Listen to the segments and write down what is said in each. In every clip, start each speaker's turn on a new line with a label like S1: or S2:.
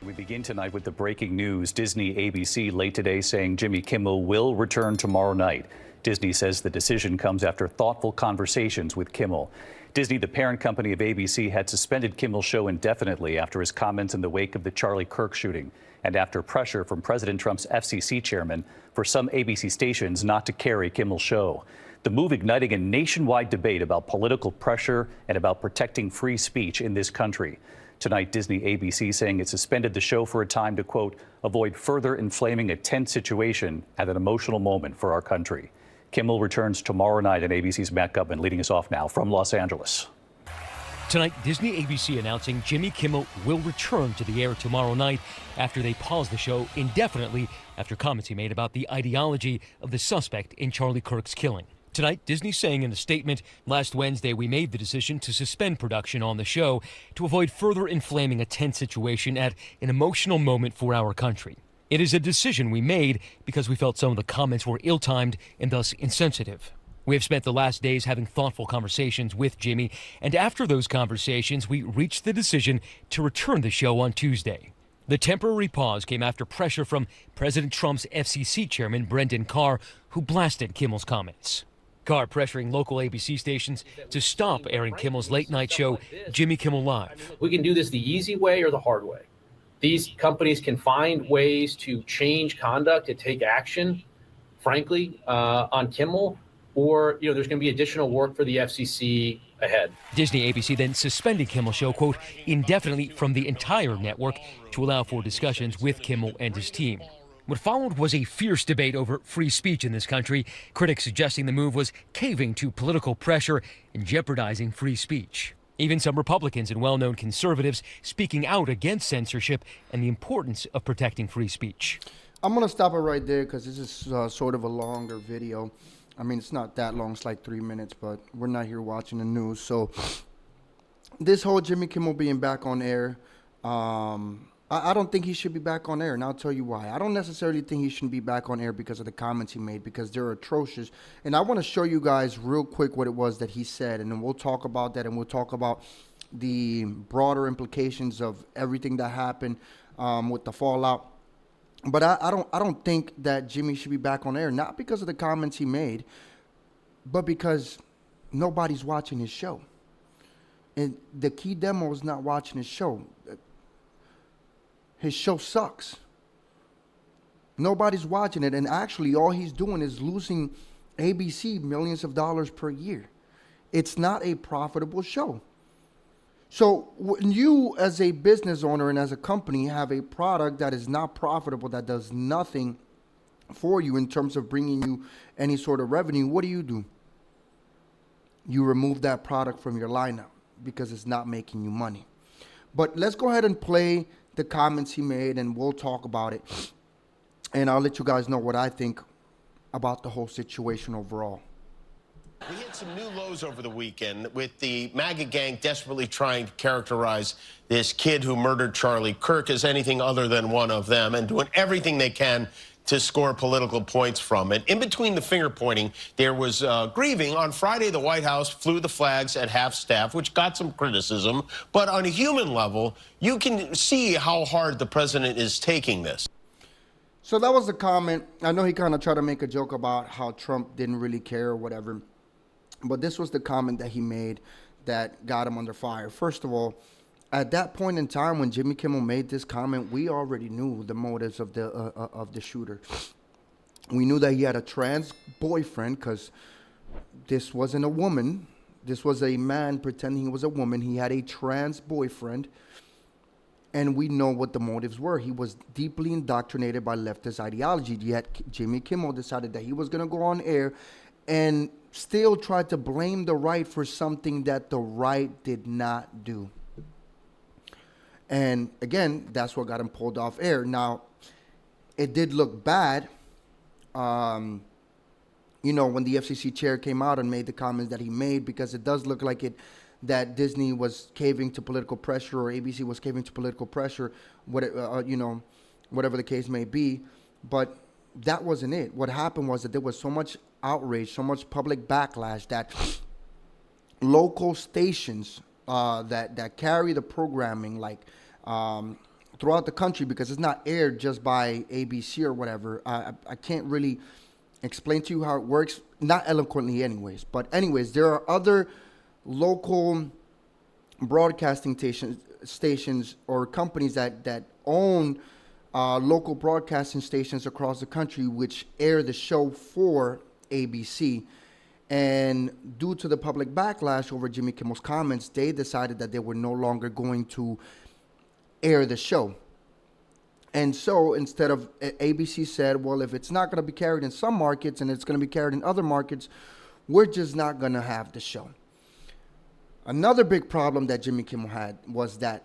S1: We begin tonight with the breaking news. Disney ABC late today saying Jimmy Kimmel will return tomorrow night. Disney says the decision comes after thoughtful conversations with Kimmel. Disney, the parent company of ABC, had suspended Kimmel's show indefinitely after his comments in the wake of the Charlie Kirk shooting and after pressure from President Trump's FCC chairman for some ABC stations not to carry Kimmel's show. The move igniting a nationwide debate about political pressure and about protecting free speech in this country. Tonight, Disney ABC saying it suspended the show for a time to, quote, avoid further inflaming a tense situation at an emotional moment for our country. Kimmel returns tomorrow night, and ABC's Matt Gubman leading us off now from Los Angeles.
S2: Tonight, Disney ABC announcing Jimmy Kimmel will return to the air tomorrow night after they paused the show indefinitely after comments he made about the ideology of the suspect in Charlie Kirk's killing. Tonight, Disney saying in a statement, last Wednesday we made the decision to suspend production on the show to avoid further inflaming a tense situation at an emotional moment for our country. It is a decision we made because we felt some of the comments were ill-timed and thus insensitive. We have spent the last days having thoughtful conversations with Jimmy, and after those conversations, we reached the decision to return the show on Tuesday. The temporary pause came after pressure from President Trump's FCC chairman, Brendan Carr, who blasted Kimmel's comments. Carr pressuring local ABC stations to stop airing Kimmel's late-night show, Jimmy Kimmel Live.
S3: We can do this the easy way or the hard way. These companies can find ways to change conduct, to take action, frankly, on Kimmel, or there's going to be additional work for the FCC ahead.
S2: Disney ABC then suspended Kimmel's show, quote, indefinitely from the entire network to allow for discussions with Kimmel and his team. What followed was a fierce debate over free speech in this country, critics suggesting the move was caving to political pressure and jeopardizing free speech. Even some Republicans and well-known conservatives speaking out against censorship and the importance of protecting free speech.
S4: I'm going to stop it right there because this is sort of a longer video. I mean, it's not that long. It's like 3 minutes, but we're not here watching the news. So this whole Jimmy Kimmel being back on air, I don't think he should be back on air, and I'll tell you why. I don't necessarily think he shouldn't be back on air because of the comments he made, because they're atrocious. And I want to show you guys real quick what it was that he said, and then we'll talk about that, and we'll talk about the broader implications of everything that happened with the fallout. But I don't think that Jimmy should be back on air, not because of the comments he made, but because nobody's watching his show. And the key demo is not watching his show. His show sucks. Nobody's watching it, and actually all he's doing is losing ABC millions of dollars per year. It's not a profitable show. So when you as a business owner and as a company have a product that is not profitable, that does nothing for you in terms of bringing you any sort of revenue, what do? You remove that product from your lineup because it's not making you money. But let's go ahead and play the comments he made, and we'll talk about it. And I'll let you guys know what I think about the whole situation overall.
S5: We hit some new lows over the weekend with the MAGA gang desperately trying to characterize this kid who murdered Charlie Kirk as anything other than one of them and doing everything they can to score political points from it. In between the finger pointing, there was grieving. On Friday, the White House flew the flags at half staff, which got some criticism. But on a human level, you can see how hard the president is taking this.
S4: So that was the comment. I know he kind of tried to make a joke about how Trump didn't really care or whatever. But this was the comment that he made that got him under fire. First of all, at that point in time when Jimmy Kimmel made this comment, we already knew the motives of the shooter. We knew that he had a trans boyfriend because this wasn't a woman. This was a man pretending he was a woman. He had a trans boyfriend. And we know what the motives were. He was deeply indoctrinated by leftist ideology. Yet Jimmy Kimmel decided that he was going to go on air and still try to blame the right for something that the right did not do. And again, that's what got him pulled off air. Now, it did look bad, when the FCC chair came out and made the comments that he made, because it does look like that Disney was caving to political pressure, or ABC was caving to political pressure, whatever the case may be. But that wasn't it. What happened was that there was so much outrage, so much public backlash that local stations that carry the programming, like throughout the country, because it's not aired just by ABC or whatever. I can't really explain to you how it works, not eloquently anyways. But anyways, there are other local broadcasting stations or companies that own local broadcasting stations across the country which air the show for ABC. And due to the public backlash over Jimmy Kimmel's comments, they decided that they were no longer going to air the show. And so instead of, ABC said, well, if it's not going to be carried in some markets and it's going to be carried in other markets, we're just not going to have the show. Another big problem that Jimmy Kimmel had was that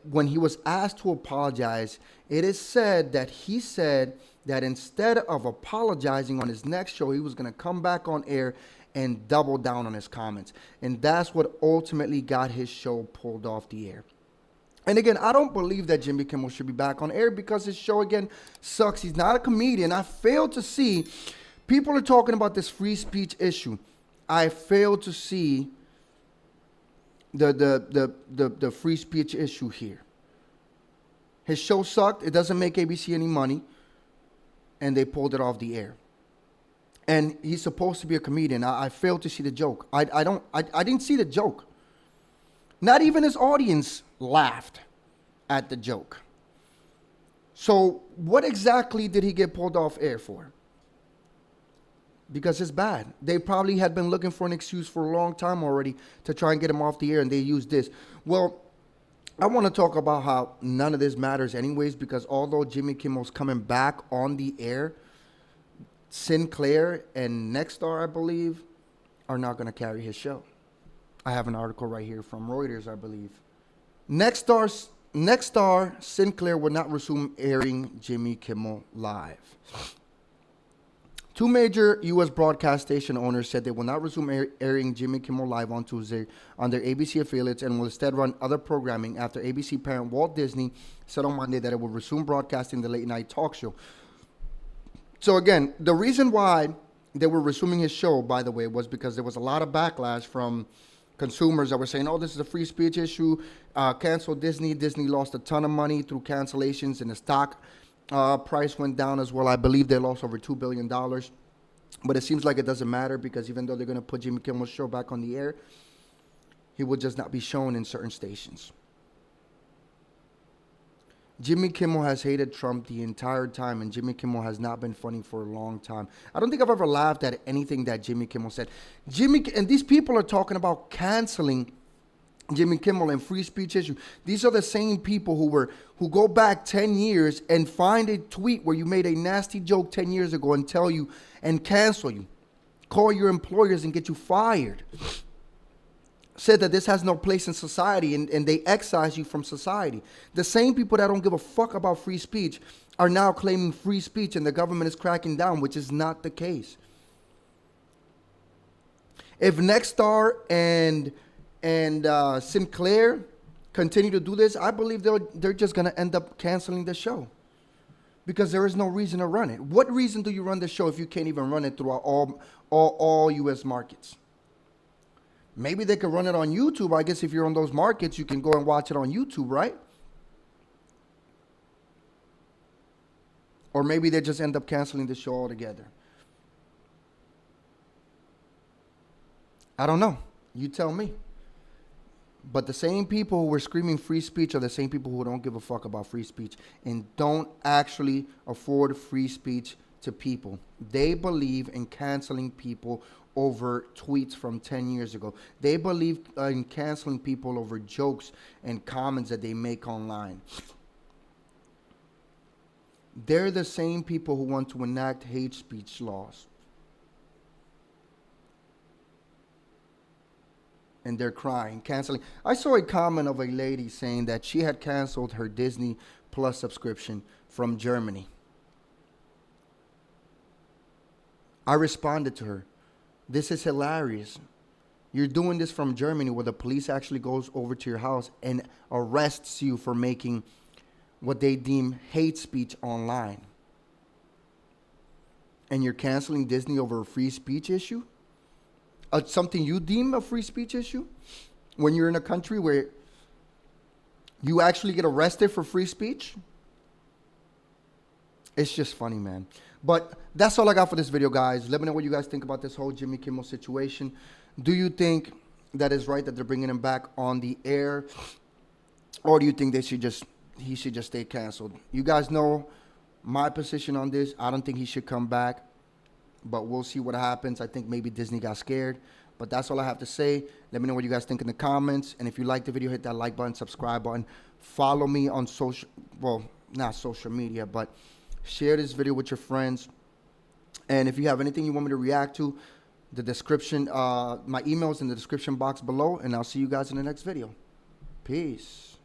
S4: when he was asked to apologize, it is said that he said that instead of apologizing on his next show, he was going to come back on air and double down on his comments. And that's what ultimately got his show pulled off the air. And again, I don't believe that Jimmy Kimmel should be back on air because his show, again, sucks. He's not a comedian. I fail to see, people are talking about this free speech issue. I fail to see the free speech issue here. His show sucked. It doesn't make ABC any money. And they pulled it off the air. And he's supposed to be a comedian. I failed to see the joke. I didn't see the joke. Not even his audience laughed at the joke. So what exactly did he get pulled off air for? Because it's bad. They probably had been looking for an excuse for a long time already to try and get him off the air, and they used this. Well, I want to talk about how none of this matters anyways, because although Jimmy Kimmel's coming back on the air, Sinclair and Nexstar, I believe, are not going to carry his show. I have an article right here from Reuters, I believe. Nexstar, Sinclair will not resume airing Jimmy Kimmel live. Two major U.S. broadcast station owners said they will not resume airing Jimmy Kimmel Live on Tuesday on their ABC affiliates and will instead run other programming after ABC parent Walt Disney said on Monday that it will resume broadcasting the late-night talk show. So again, the reason why they were resuming his show, by the way, was because there was a lot of backlash from consumers that were saying, oh, this is a free speech issue. Cancel Disney. Disney lost a ton of money through cancellations, and the stock price went down as well. I believe they lost over $2 billion. But it seems like it doesn't matter because even though they're going to put Jimmy Kimmel's show back on the air, he will just not be shown in certain stations. Jimmy Kimmel has hated Trump the entire time, and Jimmy Kimmel has not been funny for a long time. I don't think I've ever laughed at anything that Jimmy Kimmel said. And these people are talking about canceling Jimmy Kimmel and free speech issue. These are the same people who go back 10 years and find a tweet where you made a nasty joke 10 years ago and tell you and cancel you, call your employers and get you fired. Said that this has no place in society, and they excise you from society. The same people that don't give a fuck about free speech are now claiming free speech, and the government is cracking down, which is not the case. If Nexstar and Sinclair continue to do this, I believe they're just going to end up canceling the show because there is no reason to run it. What reason do you run the show if you can't even run it throughout all U.S. markets? Maybe they could run it on YouTube. I guess if you're on those markets, you can go and watch it on YouTube, right? Or maybe they just end up canceling the show altogether. I don't know. You tell me. But the same people who were screaming free speech are the same people who don't give a fuck about free speech and don't actually afford free speech to people. They believe in canceling people over tweets from 10 years ago. They believe in canceling people over jokes and comments that they make online. They're the same people who want to enact hate speech laws. And they're crying, canceling. I saw a comment of a lady saying that she had canceled her Disney Plus subscription from Germany. I responded to her, this is hilarious. You're doing this from Germany where the police actually goes over to your house and arrests you for making what they deem hate speech online. And you're canceling Disney over a free speech issue? Something you deem a free speech issue? When you're in a country where You actually get arrested for free speech? It's just funny, man. But that's all I got for this video, guys. Let me know what you guys think about this whole Jimmy Kimmel situation. Do you think that is right that they're bringing him back on the air? Or do you think he should just stay canceled? You guys know my position on this. I don't think he should come back. But we'll see what happens. I think maybe Disney got scared. But that's all I have to say. Let me know what you guys think in the comments. And if you like the video, hit that like button, subscribe button. Follow me on social, well, not social media, but share this video with your friends. And if you have anything you want me to react to, the description, my email is in the description box below. And I'll see you guys in the next video. Peace.